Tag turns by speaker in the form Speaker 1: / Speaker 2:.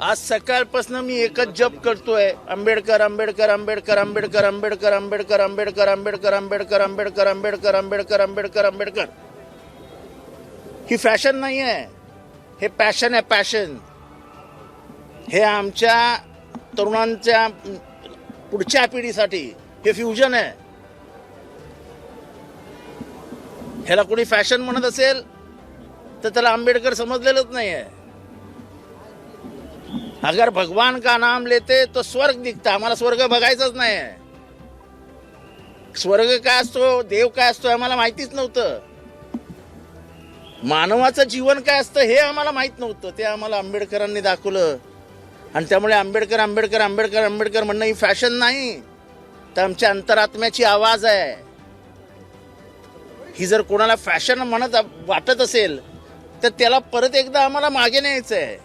Speaker 1: आज सकाळपासून मी एकच जप करतोय, आंबेडकर आंबेडकर आंबेडकर आंबेडकर आंबेडकर आंबेडकर आंबेडकर आंबेडकर आंबेडकर आंबेडकर आंबेडकर आंबेडकर आंबेडकर आंबेडकर. ही फॅशन नाही आहे, हे पॅशन आहे, पॅशन. हे आमच्या तरुणांच्या पुढच्या पिढीसाठी हे फ्युजन आहे. ह्याला कोणी फॅशन म्हणत असेल तर त्याला आंबेडकर समजलेलंच नाही आहे. अगर भगवान का नाम लेते तो स्वर्ग दिखता. आम्हाला स्वर्ग बघायचाच नाही. स्वर्ग काय असतो, देव काय असतो आम्हाला माहितीच नव्हतं. मानवाचं जीवन काय असतं हे आम्हाला माहित नव्हतं. ते आम्हाला आंबेडकरांनी दाखवलं. आणि त्यामुळे आंबेडकर आंबेडकर आंबेडकर आंबेडकर म्हणणं ही फॅशन नाही, तर आमच्या अंतरात्म्याची आवाज आहे. ही जर कोणाला फॅशन म्हणत वाटत असेल तर त्याला परत एकदा आम्हाला मागे न्यायचं आहे.